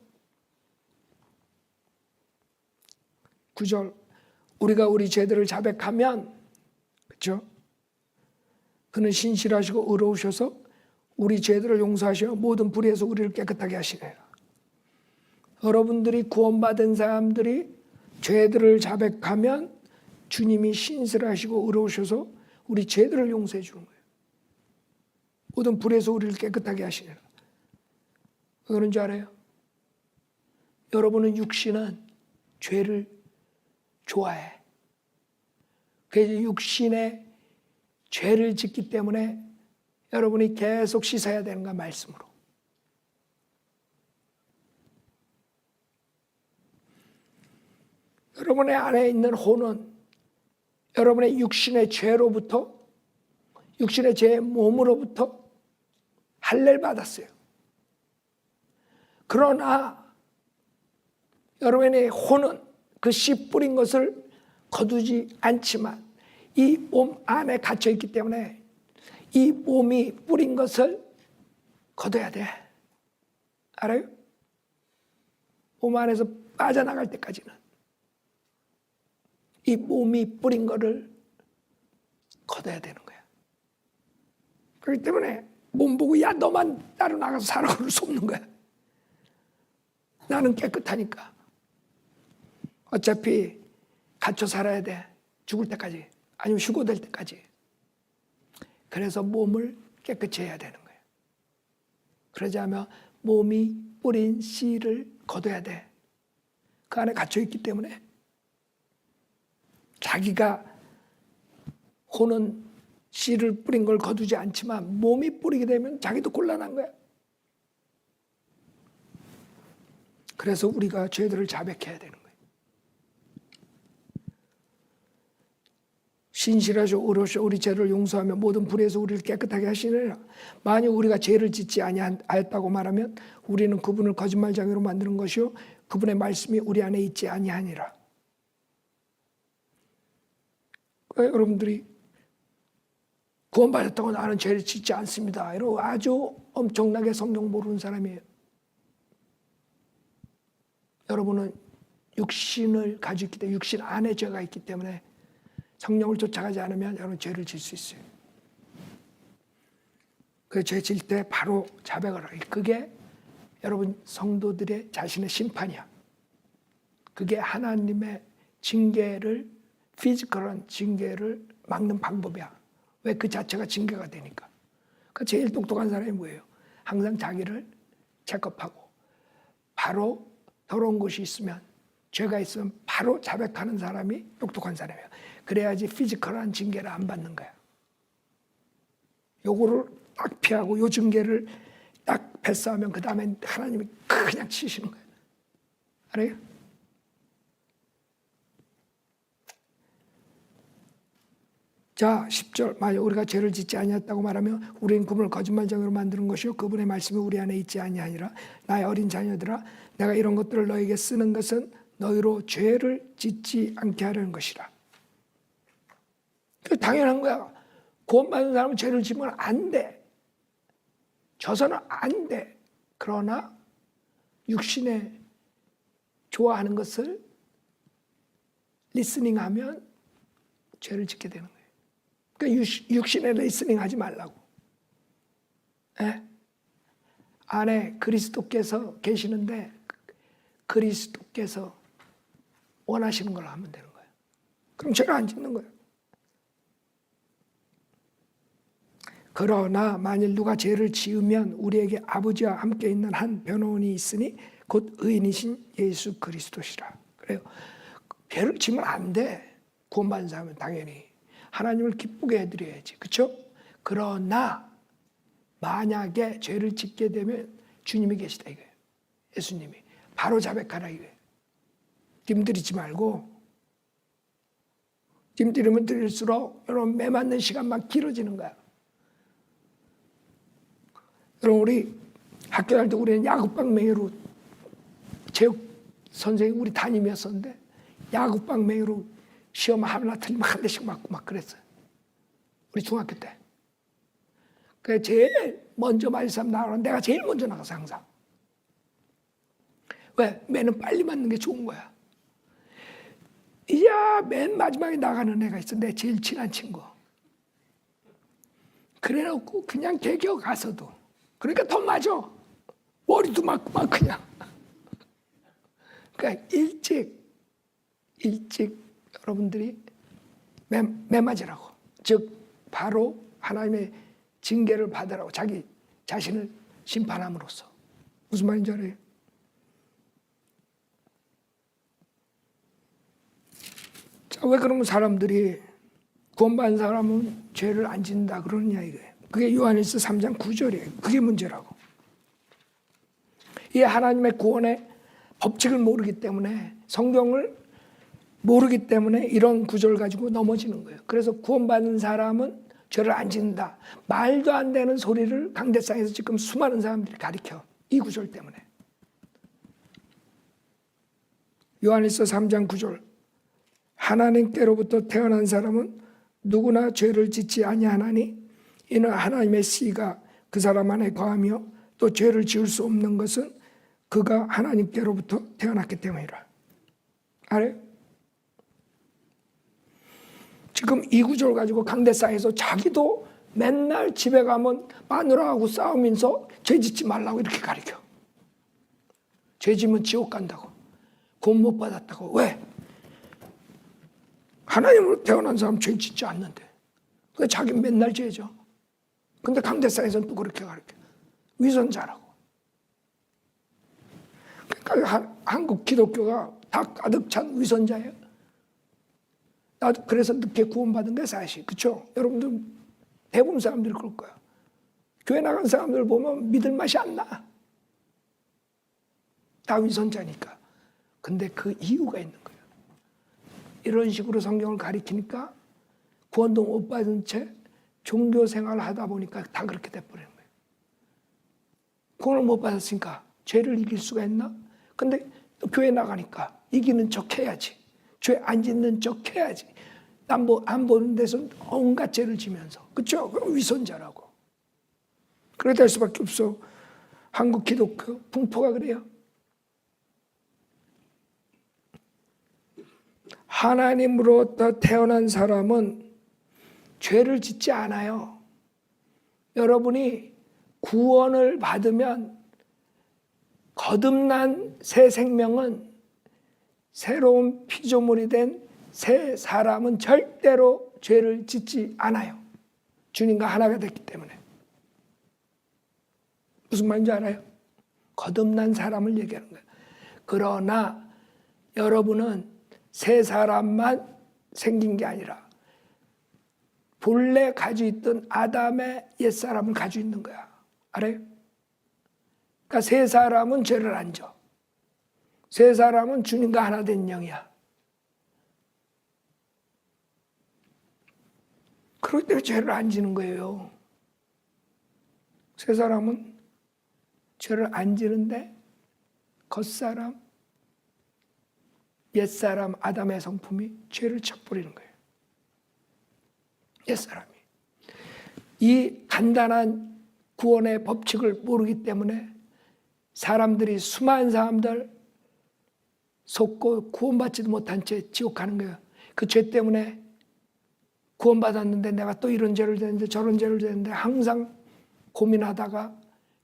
9절, 우리가 우리 죄들을 자백하면, 그렇죠? 그는 신실하시고 의로우셔서 우리 죄들을 용서하시며 모든 불의에서 우리를 깨끗하게 하시네요. 여러분들이 구원받은 사람들이 죄들을 자백하면 주님이 신실하시고 의로우셔서 우리 죄들을 용서해 주는 거예요. 모든 불의에서 우리를 깨끗하게 하시네요. 왜 그런 줄 알아요? 여러분은 육신은 죄를 좋아해. 그래서 육신의 죄를 짓기 때문에 여러분이 계속 씻어야 되는 거야, 말씀으로. 여러분의 안에 있는 혼은 여러분의 육신의 죄로부터, 육신의 죄의 몸으로부터 할례를 받았어요. 그러나 여러분의 혼은 그 씨 뿌린 것을 거두지 않지만 이 몸 안에 갇혀 있기 때문에 이 몸이 뿌린 것을 거둬야 돼. 알아요? 몸 안에서 빠져나갈 때까지는 이 몸이 뿌린 거를 거둬야 되는 거야. 그렇기 때문에 몸 보고 야 너만 따로 나가서 살아 그럴 수 없는 거야. 나는 깨끗하니까. 어차피 갇혀 살아야 돼. 죽을 때까지. 아니면 휴고될 때까지. 그래서 몸을 깨끗이 해야 되는 거예요. 그러지 않으면 몸이 뿌린 씨를 거둬야 돼. 그 안에 갇혀 있기 때문에 자기가 혼은 씨를 뿌린 걸 거두지 않지만 몸이 뿌리게 되면 자기도 곤란한 거야. 그래서 우리가 죄들을 자백해야 되는 거예요. 신실하시오 의로우시오 우리 죄를 용서하며 모든 불의에서 우리를 깨끗하게 하시느니라. 만약 우리가 죄를 짓지 아니하였다고 말하면 우리는 그분을 거짓말쟁이로 만드는 것이요 그분의 말씀이 우리 안에 있지 아니하니라. 여러분들이 구원받았다고 나는 죄를 짓지 않습니다. 이러고 아주 엄청나게 성경 모르는 사람이에요. 여러분은 육신을 가지고 있기 때문에 육신 안에 죄가 있기 때문에 성령을 쫓아가지 않으면 여러분 죄를 질 수 있어요. 그 죄 질 때 바로 자백을 하고 그게 여러분 성도들의 자신의 심판이야. 그게 하나님의 징계를 피지컬한 징계를 막는 방법이야. 왜? 그 자체가 징계가 되니까. 그 제일 똑똑한 사람이 뭐예요? 항상 자기를 체크업하고 바로 더러운 것이 있으면 죄가 있으면 바로 자백하는 사람이 똑똑한 사람이에요. 그래야지 피지컬한 징계를 안 받는 거야. 요거를 딱 피하고 요 징계를 딱 패스하면 그 다음에 하나님이 그냥 치시는 거예요. 알아요? 자, 10절. 만약 우리가 죄를 짓지 아니했다고 말하면 우리는 그분을 거짓말쟁이로 만드는 것이요 그분의 말씀이 우리 안에 있지 아니하니라. 나의 어린 자녀들아 내가 이런 것들을 너에게 쓰는 것은 너희로 죄를 짓지 않게 하려는 것이라. 당연한 거야. 구원받은 사람은 죄를 지면 안 돼. 져서는 안 돼. 그러나 육신에 좋아하는 것을 리스닝하면 죄를 짓게 되는 거예요. 그러니까 육신에 리스닝 하지 말라고. 에? 안에 그리스도께서 계시는데 그리스도께서 원하시는 걸 하면 되는 거예요. 그럼 죄를 안 짓는 거예요. 그러나 만일 누가 죄를 지으면 우리에게 아버지와 함께 있는 한 변호인이 있으니 곧 의인이신 예수 그리스도시라. 그래요. 죄를 지으면 안 돼. 구원받은 사람은 당연히 하나님을 기쁘게 해드려야지. 그렇죠? 그러나 만약에 죄를 짓게 되면 주님이 계시다 이거예요. 예수님이 바로 자백하라 이거예요. 뜸들이지 말고 뜸들이면 들일수록 여러분 매 맞는 시간만 길어지는 거야. 여러분 우리 학교 다닐 때 우리는 야구방 맹이로 체육 선생님 우리 담임이었었는데 야구방 맹이로 시험 하나 틀리면 한 대씩 맞고 막 그랬어요. 우리 중학교 때. 그래 제일 먼저 맞을 사람 나가면 내가 제일 먼저 나가서 항상. 왜? 매는 빨리 맞는 게 좋은 거야. 이야 맨 마지막에 나가는 애가 있어. 내 제일 친한 친구. 그래놓고 그냥 개겨 가서도. 그러니까 더 맞아. 머리도 맞고 막 그냥. 그러니까 일찍 여러분들이 매 맞으라고. 즉 바로 하나님의 징계를 받으라고 자기 자신을 심판함으로써. 무슨 말인지 알아요? 자, 왜 그러면 사람들이 구원받은 사람은 죄를 안 짓는다 그러느냐 이거예요. 그게 요한일서 3장 9절이에요. 그게 문제라고. 이 하나님의 구원의 법칙을 모르기 때문에, 성경을 모르기 때문에 이런 구절을 가지고 넘어지는 거예요. 그래서 구원받은 사람은 죄를 안 짓는다. 말도 안 되는 소리를 강대상에서 지금 수많은 사람들이 가리켜. 이 구절 때문에. 요한일서 3장 9절. 하나님께로부터 태어난 사람은 누구나 죄를 짓지 아니하나니 이는 하나님의 씨가 그 사람 안에 거하며 또 죄를 지을 수 없는 것은 그가 하나님께로부터 태어났기 때문이라. 알아요? 지금 이 구절 가지고 강대상에서 자기도 맨날 집에 가면 마누라하고 싸우면서 죄 짓지 말라고 이렇게 가르쳐. 죄 지면 지옥 간다고. 구원 못 받았다고. 왜? 하나님으로 태어난 사람 죄 짓지 않는데. 그러니까 자기는 맨날 죄죠. 근데 강대상에서는 또 그렇게 가르쳐. 위선자라고. 그러니까 한국 기독교가 다 가득 찬 위선자예요. 나도 그래서 늦게 구원받은 게 사실. 그렇죠? 여러분들 대부분 사람들이 그럴 거야. 교회 나간 사람들 보면 믿을 맛이 안 나. 다 위선자니까. 근데 그 이유가 있는 거예요. 이런 식으로 성경을 가리키니까 구원도 못 받은 채 종교 생활을 하다 보니까 다 그렇게 돼버리는 거예요. 구원을 못 받았으니까 죄를 이길 수가 있나? 근데 또 교회 나가니까 이기는 척 해야지. 죄 안 짓는 척 해야지. 안 보는 데서 온갖 죄를 지면서. 그렇죠? 위선자라고. 그래 될 수밖에 없어. 한국 기독교 풍토가 그래요. 하나님으로부터 태어난 사람은 죄를 짓지 않아요. 여러분이 구원을 받으면 거듭난 새 생명은, 새로운 피조물이 된 새 사람은 절대로 죄를 짓지 않아요. 주님과 하나가 됐기 때문에. 무슨 말인지 알아요? 거듭난 사람을 얘기하는 거예요. 그러나 여러분은 새 사람만 생긴 게 아니라 본래 가지고 있던 아담의 옛사람을 가지고 있는 거야. 알아요? 그러니까 새 사람은 죄를 안 져. 새 사람은 주님과 하나 된 영이야. 그럴 때 죄를 안 지는 거예요. 새 사람은 죄를 안 지는데 겉사람, 옛사람, 아담의 성품이 죄를 쳐버리는 거예요. 옛사람이. 이 간단한 구원의 법칙을 모르기 때문에 사람들이, 수많은 사람들 속고 구원받지도 못한 채 지옥 가는 거예요. 그 죄 때문에 구원받았는데 내가 또 이런 죄를 지었는데 저런 죄를 지었는데 항상 고민하다가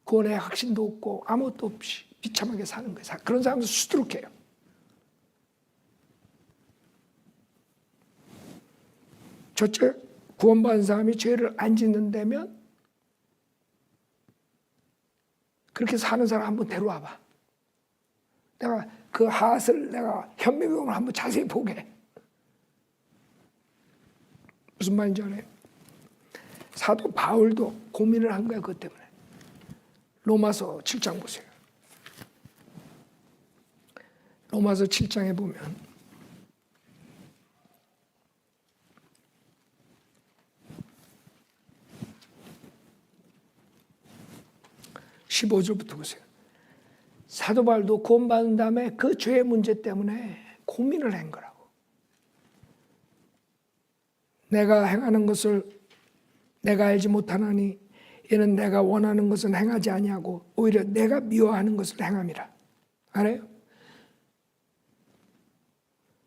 구원의 확신도 없고 아무것도 없이 비참하게 사는 거예요. 그런 사람도 수두룩해요. 첫째, 구원받은 사람이 죄를 안 짓는다면 그렇게 사는 사람 한번 데려와봐. 내가 그 핫을 내가 현미경을 한번 자세히 보게. 무슨 말인지 알아요? 사도 바울도 고민을 한 거야, 그것 때문에. 로마서 7장 보세요. 로마서 7장에 보면 15절부터 보세요. 사도 바울도 구원받은 다음에 그 죄의 문제 때문에 고민을 한 거라고. 내가 행하는 것을 내가 알지 못하나니 이는 내가 원하는 것은 행하지 아니하고 오히려 내가 미워하는 것을 행함이라. 알아요?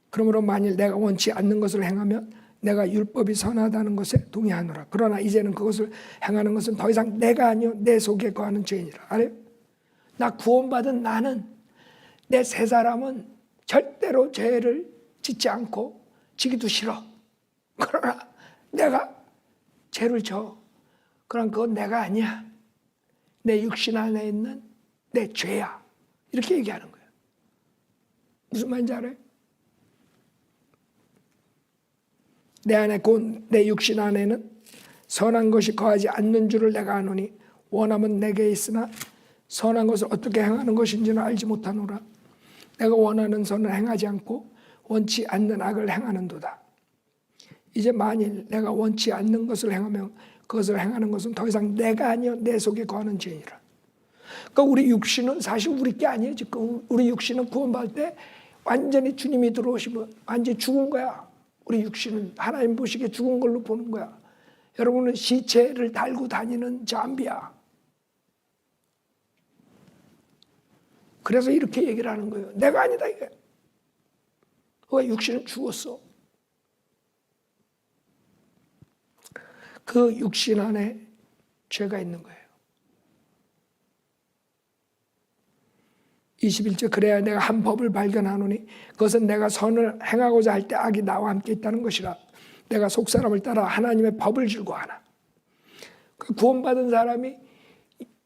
그러므로 만일 내가 원치 않는 것을 행하면 내가 율법이 선하다는 것에 동의하노라. 그러나 이제는 그것을 행하는 것은 더 이상 내가 아니요 내 속에 거하는 죄이니라. 알아요? 나 구원받은 나는, 내 새 사람은 절대로 죄를 짓지 않고 지기도 싫어. 그러나 내가 죄를 져. 그럼 그건 내가 아니야. 내 육신 안에 있는 내 죄야. 이렇게 얘기하는 거예요. 무슨 말인지 알아요? 내 안에 곧 내 육신 안에는 선한 것이 거하지 않는 줄을 내가 아노니 원함은 내게 있으나 선한 것을 어떻게 행하는 것인지는 알지 못하노라. 내가 원하는 선을 행하지 않고 원치 않는 악을 행하는도다. 이제 만일 내가 원치 않는 것을 행하면 그것을 행하는 것은 더 이상 내가 아니요 내 속에 거하는 죄니라. 그러니까 우리 육신은 사실 우리 게 아니에요. 지금 우리 육신은 구원받을 때 완전히 주님이 들어오시면 완전히 죽은 거야. 우리 육신은 하나님 보시기에 죽은 걸로 보는 거야. 여러분은 시체를 달고 다니는 잠비야. 그래서 이렇게 얘기를 하는 거예요. 내가 아니다 이게. 왜 육신은 죽었어. 그 육신 안에 죄가 있는 거예요. 21절 그래야 내가 한 법을 발견하노니 그것은 내가 선을 행하고자 할 때 악이 나와 함께 있다는 것이라. 내가 속사람을 따라 하나님의 법을 즐거워하나. 구원받은 사람이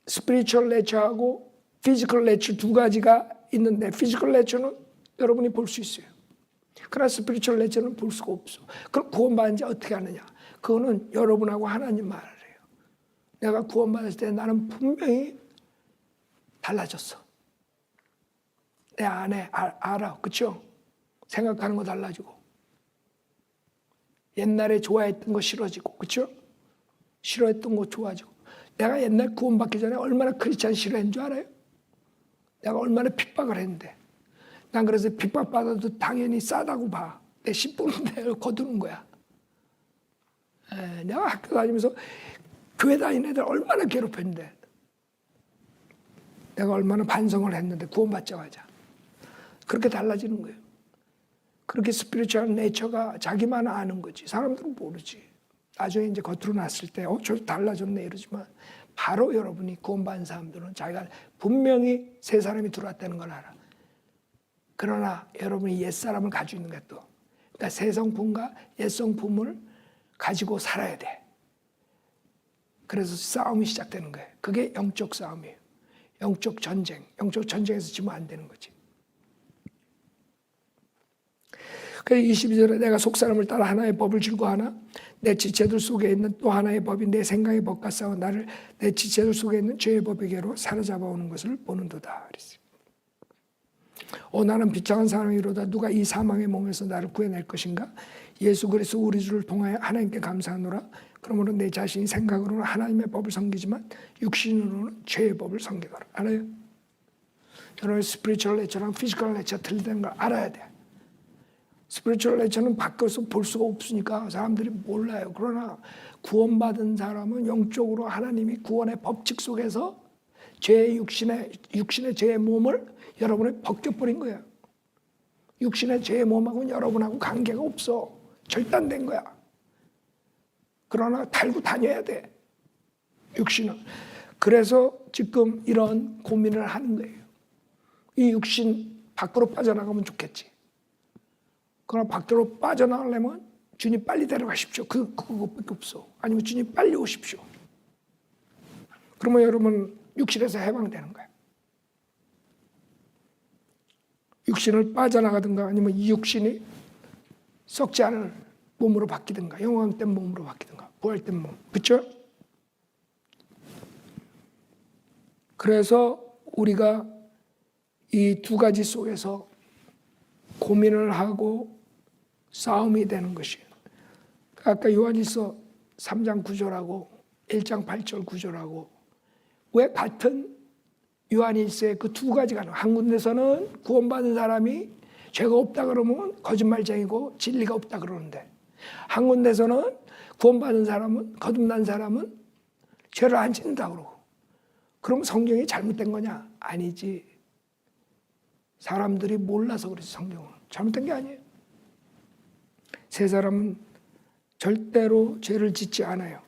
스피리추얼 내처하고 피지컬 내처 두 가지가 있는데 피지컬 내처는 여러분이 볼 수 있어요. 그러나 스피리추얼 내처는 볼 수가 없어. 그럼 구원받은 지 어떻게 하느냐. 그거는 여러분하고 하나님 말을 해요. 내가 구원받을 때 나는 분명히 달라졌어. 내 안에 알아. 그렇죠? 생각하는 거 달라지고 옛날에 좋아했던 거 싫어지고 그렇죠? 싫어했던 거 좋아지고 내가 옛날 구원받기 전에 얼마나 크리스찬 싫어했는 줄 알아요? 내가 얼마나 핍박을 했는데 난 그래서 핍박받아도 당연히 싸다고 봐. 내 10분은 내가 거두는 거야. 내가 학교 다니면서 교회 다니는 애들 얼마나 괴롭혔는데 내가 얼마나 반성을 했는데 구원받자마자 그렇게 달라지는 거예요. 그렇게 스피리추얼 네이처가 자기만 아는 거지 사람들은 모르지. 나중에 이제 겉으로 났을 때 저 달라졌네 이러지만 바로 여러분이 구원받은 사람들은 자기가 분명히 새 사람이 들어왔다는 걸 알아. 그러나 여러분이 옛사람을 가지고 있는 것도 그러니까 새 성품과 옛 성품을 가지고 살아야 돼. 그래서 싸움이 시작되는 거예요. 그게 영적 싸움이에요. 영적 전쟁. 영적 전쟁에서 지면 안 되는 거지. 그래서 22절에 내가 속사람을 따라 하나의 법을 즐거워하나 내 지체들 속에 있는 또 하나의 법이 내 생각의 법과 싸워 나를 내 지체들 속에 있는 죄의 법에게로 사로잡아오는 것을 보는도다. 그랬어요. 나는 비참한 사람이로다. 누가 이 사망의 몸에서 나를 구해낼 것인가? 예수 그리스도 우리 주를 통하여 하나님께 감사하노라. 그러므로 내 자신이 생각으로는 하나님의 법을 섬기지만 육신으로는 죄의 법을 섬기노라. 알아요? 여러분 스피리추얼 내처랑 피지컬 내처 틀리다는 걸 알아야 돼. 스피리추얼 내처는 밖에서 볼 수가 없으니까 사람들이 몰라요. 그러나 구원받은 사람은 영적으로 하나님이 구원의 법칙 속에서 죄의 육신의 죄의 몸을 여러분이 벗겨버린 거예요. 육신의 죄의 몸하고는 여러분하고 관계가 없어. 절단된 거야. 그러나 달고 다녀야 돼. 육신은. 그래서 지금 이런 고민을 하는 거예요. 이 육신 밖으로 빠져나가면 좋겠지. 그러나 밖으로 빠져나가려면 주님 빨리 데려가십시오. 그것밖에 없어. 아니면 주님 빨리 오십시오. 그러면 여러분 육신에서 해방되는 거예요. 육신을 빠져나가든가 아니면 이 육신이 썩지 않을 몸으로 바뀌든가 영광된 몸으로 바뀌든가 부활된 몸. 그렇죠? 그래서 우리가 이 두 가지 속에서 고민을 하고 싸움이 되는 것이에요. 아까 요한일서 3장 9절하고 1장 8절 9절하고 왜 같은 요한일서의 그 두 가지가 한 군데서는 구원받은 사람이 죄가 없다 그러면 거짓말쟁이고 진리가 없다 그러는데 한 군데서는 구원받은 사람은 거듭난 사람은 죄를 안 짓는다 그러고 그럼 성경이 잘못된 거냐? 아니지. 사람들이 몰라서 그렇지 성경은. 잘못된 게 아니에요. 새 사람은 절대로 죄를 짓지 않아요.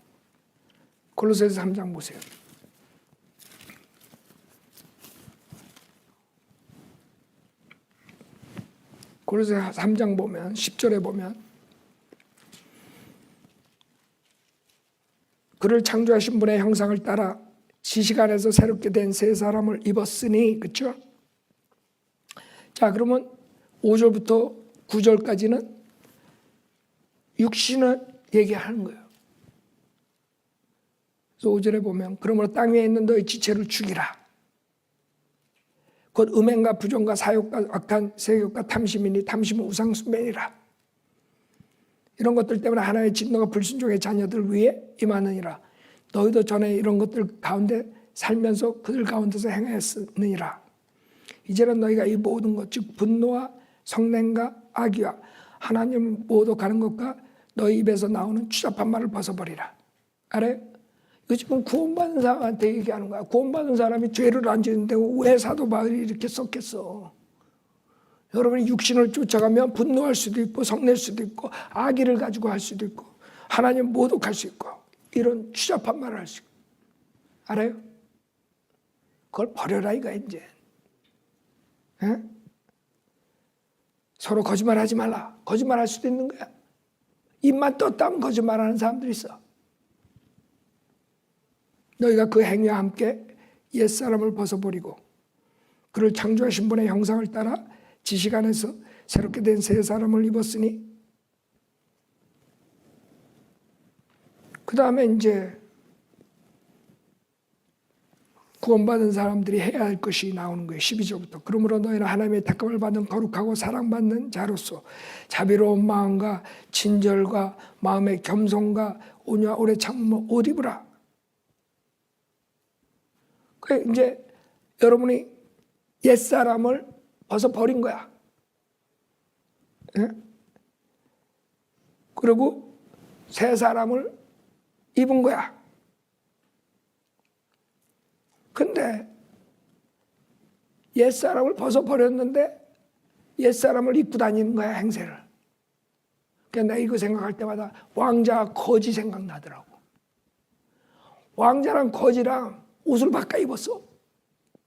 골로새서 3장 보세요. 골로새서 3장 보면 10절에 보면 그를 창조하신 분의 형상을 따라 지식 안에서 새롭게 된 새 사람을 입었으니 그렇죠? 자 그러면 5절부터 9절까지는 육신은 얘기하는 거예요. 그래서 5절에 보면 그러므로 땅 위에 있는 너희 지체를 죽이라. 곧 음행과 부정과 사욕과 악한 세욕과 탐심이니 탐심은 우상숭배니라. 이런 것들 때문에 하나님의 진노가 불순종의 자녀들 위에 임하느니라. 너희도 전에 이런 것들 가운데 살면서 그들 가운데서 행하였느니라. 이제는 너희가 이 모든 것 즉 분노와 성냄과 악의와 하나님 모독하는 것과 너희 입에서 나오는 추잡한 말을 벗어버리라. 알아요? 이거 지금 구원받은 사람한테 얘기하는 거야. 구원받은 사람이 죄를 안 짓는데 왜 사도 바울이 이렇게 썼겠어. 여러분이 육신을 쫓아가면 분노할 수도 있고 성낼 수도 있고 악의를 가지고 할 수도 있고 하나님 모독할 수 있고 이런 추잡한 말을 할 수 있고. 알아요? 그걸 버려라 이거야 이제. 에? 서로 거짓말하지 말라. 거짓말할 수도 있는 거야. 입만 떴다면 거짓말하는 사람들이 있어. 너희가 그 행위와 함께 옛사람을 벗어버리고 그를 창조하신 분의 형상을 따라 지식 안에서 새롭게 된 새 사람을 입었으니 그 다음에 이제 구원받은 사람들이 해야 할 것이 나오는 거예요. 12절부터. 그러므로 너희는 하나님의 택함을 받은 거룩하고 사랑받는 자로서 자비로운 마음과 친절과 마음의 겸손과 온유와 오래 참음을 옷 입으라. 그래 이제 여러분이 옛사람을 벗어버린 거야. 예? 그리고 새 사람을 입은 거야. 근데 옛사람을 벗어버렸는데 옛사람을 입고 다니는 거야, 행세를. 그러니까 내가 이거 생각할 때마다 왕자와 거지 생각나더라고. 왕자랑 거지랑 옷을 바꿔 입었어.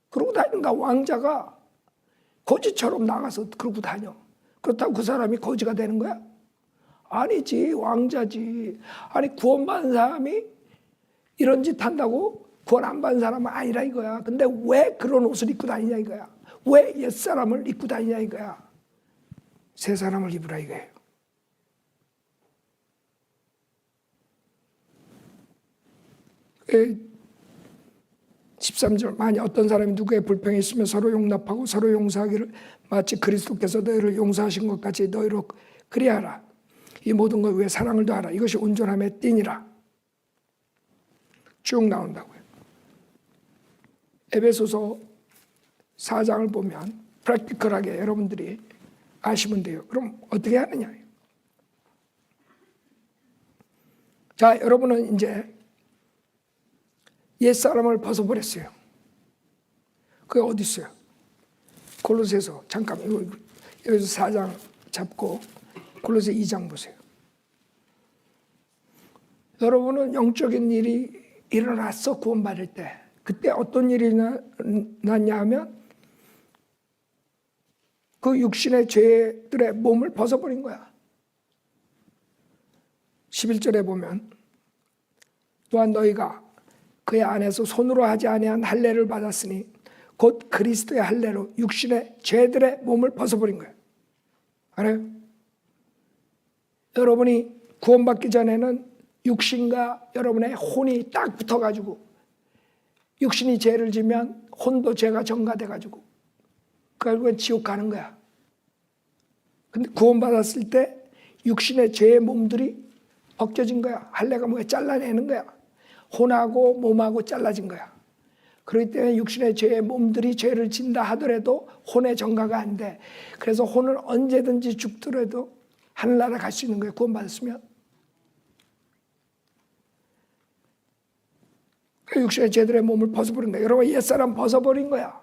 그러고 다니는가 왕자가 거지처럼 나가서 그러고 다녀. 그렇다고 그 사람이 거지가 되는 거야? 아니지, 왕자지. 아니 구원받은 사람이 이런 짓 한다고 구원 안 받은 사람은 아니라 이거야. 근데 왜 그런 옷을 입고 다니냐 이거야. 왜 옛사람을 입고 다니냐 이거야. 새 사람을 입으라 이거예요. 에, 13절 만약 어떤 사람이 누구의 불평이 있으면 서로 용납하고 서로 용서하기를 마치 그리스도께서 너희를 용서하신 것 같이 너희로 그리하라. 이 모든 것 위에 사랑을 더하라. 이것이 온전함의 띠니라. 쭉 나온다고요. 에베소서 4장을 보면 프랙티컬하게 여러분들이 아시면 돼요. 그럼 어떻게 하느냐. 자, 여러분은 이제 옛사람을 벗어버렸어요. 그게 어디 있어요? 골로새서 잠깐 여기서 4장 잡고 골로새 2장 보세요. 여러분은 영적인 일이 일어났어. 구원받을 때. 그때 어떤 일이 났냐 하면 그 육신의 죄들의 몸을 벗어버린 거야. 11절에 보면 또한 너희가 그의 안에서 손으로 하지 아니한 할례를 받았으니 곧 그리스도의 할례로 육신의 죄들의 몸을 벗어버린 거예요. 알아요? 여러분이 구원받기 전에는 육신과 여러분의 혼이 딱 붙어가지고 육신이 죄를 지면 혼도 죄가 전가돼가지고 결국엔 지옥 가는 거야. 근데 구원받았을 때 육신의 죄의 몸들이 벗겨진 거야. 할례가 뭐야? 잘라내는 거야. 혼하고 몸하고 잘라진 거야. 그렇기 때문에 육신의 죄의 몸들이 죄를 진다 하더라도 혼의 전가가 안 돼. 그래서 혼은 언제든지 죽더라도 하늘나라 갈 수 있는 거예요. 구원받았으면. 육신의 죄들의 몸을 벗어버린 거야. 여러분 옛사람 벗어버린 거야.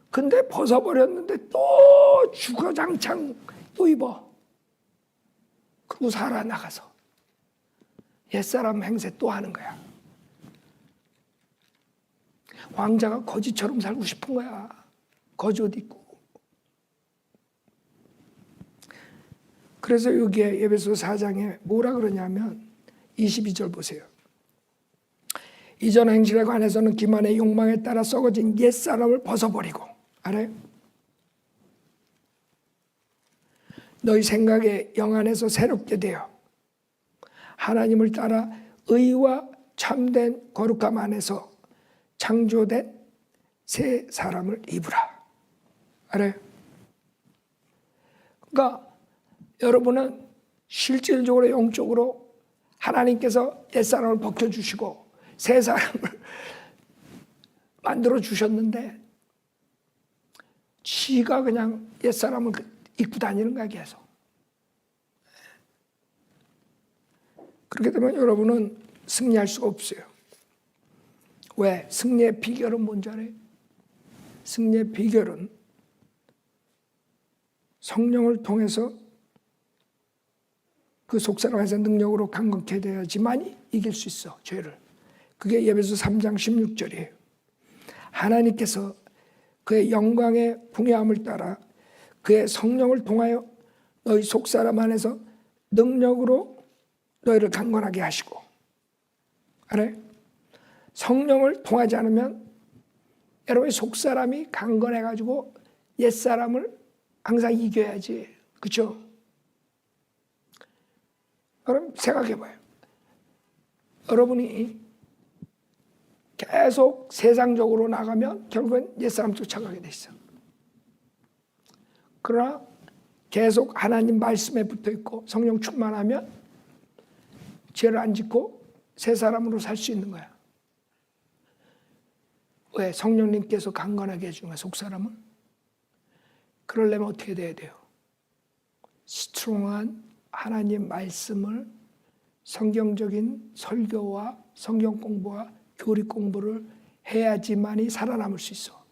근데 벗어버렸는데 또 주거장창 또 입어. 그리고 살아나가서 옛사람 행세 또 하는 거야. 왕자가 거지처럼 살고 싶은 거야. 거지 옷 입고. 그래서 여기에 에베소 4장에 뭐라 그러냐면 22절 보세요. 이전 행실에 관해서는 기만의 욕망에 따라 썩어진 옛사람을 벗어버리고, 알아요? 너희 생각에 영 안에서 새롭게 되어 하나님을 따라 의와 참된 거룩함 안에서 창조된 새 사람을 입으라. 알아요? 그러니까 여러분은 실질적으로 영적으로 하나님께서 옛사람을 벗겨주시고 새 사람을 만들어 주셨는데 지가 그냥 옛사람을 입고 다니는 거야 계속. 그렇게 되면 여러분은 승리할 수가 없어요. 왜? 승리의 비결은 뭔지 알아요? 승리의 비결은 성령을 통해서 그 속사람에서 능력으로 강건케 되어야지만이 이길 수 있어, 죄를. 그게 에베소 3장 16절이에요. 하나님께서 그의 영광의 풍요함을 따라 그의 성령을 통하여 너희 속사람 안에서 능력으로 너희를 강건하게 하시고. 알아요? 성령을 통하지 않으면 여러분의 속사람이 강건해가지고 옛사람을 항상 이겨야지. 그렇죠? 그럼 생각해봐요. 여러분이 계속 세상적으로 나가면 결국엔 옛사람 쫓아가게 돼 있어. 그러나 계속 하나님 말씀에 붙어 있고 성령 충만하면 죄를 안 짓고 새 사람으로 살 수 있는 거야. 왜? 성령님께서 강건하게 해준 거야, 속사람을. 그러려면 어떻게 돼야 돼요? 스트롱한 하나님 말씀을 성경적인 설교와 성경 공부와 교리 공부를 해야지만이 살아남을 수 있어.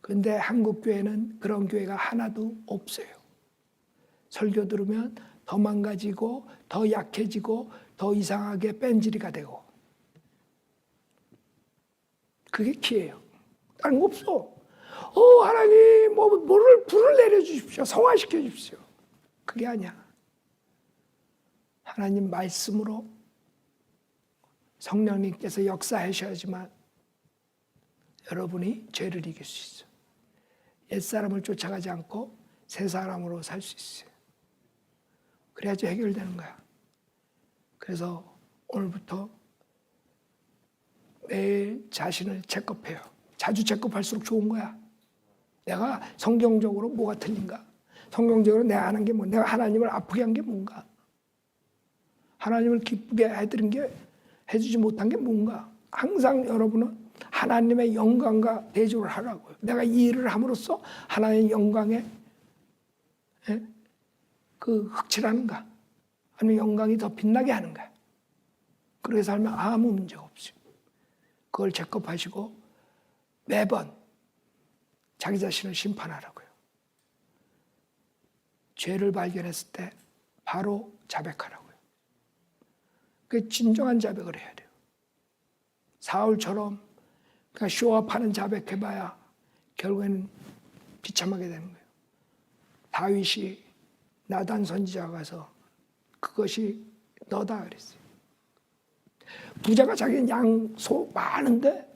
그런데 한국 교회는 그런 교회가 하나도 없어요. 설교 들으면 더 망가지고 더 약해지고 더 이상하게 뺀질이가 되고. 그게 키예요. 다른 거 없어. 하나님 뭐를 불을 내려주십시오. 성화시켜 주십시오. 그게 아니야. 하나님 말씀으로 성령님께서 역사하셔야지만 여러분이 죄를 이길 수 있어요. 옛사람을 쫓아가지 않고 새 사람으로 살 수 있어요. 그래야지 해결되는 거야. 그래서 오늘부터 매일 자신을 체크해요. 자주 체크할수록 좋은 거야. 내가 성경적으로 뭐가 틀린가? 성경적으로 내가 하는 게 뭐? 내가 하나님을 아프게 한 게 뭔가? 하나님을 기쁘게 해드린 게 해주지 못한 게 뭔가? 항상 여러분은 하나님의 영광과 대조를 하라고요. 내가 이 일을 함으로써 하나님의 영광에 그 흑칠하는가? 아니면 영광이 더 빛나게 하는가? 그렇게 살면 아무 문제가 없어요. 그걸 체크하시고 매번 자기 자신을 심판하라고요. 죄를 발견했을 때 바로 자백하라고요. 그 진정한 자백을 해야 돼요. 사울처럼 그냥 쇼업하는 자백해봐야 결국에는 비참하게 되는 거예요. 다윗이 나단 선지자가 가서 그것이 너다 그랬어요. 부자가 자기는 양, 소 많은데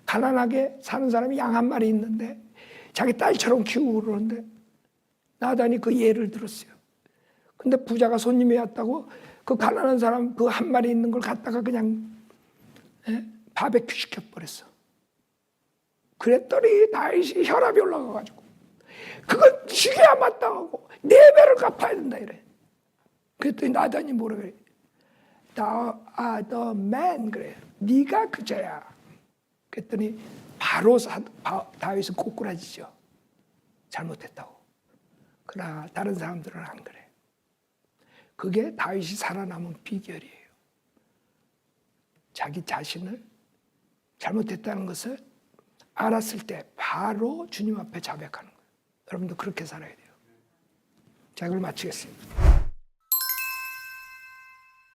가난하게 사는 사람이 양 한 마리 있는데 자기 딸처럼 키우고 그러는데 나단이 그 예를 들었어요. 근데 부자가 손님이 왔다고 그 가난한 사람 그 한 마리 있는 걸 갖다가 그냥 바베큐 시켜버렸어. 그랬더니 다윗이 혈압이 올라가가지고 그건 죽여야 마땅하고 4배를 갚아야 된다 이래. 그랬더니 나단이 뭐라 그래? Thou art the man 그래. 네가 그자야. 그랬더니 바로 다윗은 꼬꾸라지죠. 잘못했다고. 그러나 다른 사람들은 안 그래. 그게 다윗이 살아남은 비결이에요. 자기 자신을 잘못했다는 것을 알았을 때 바로 주님 앞에 자백하는 거예요. 여러분도 그렇게 살아야 돼요. 자, 이걸 마치겠습니다.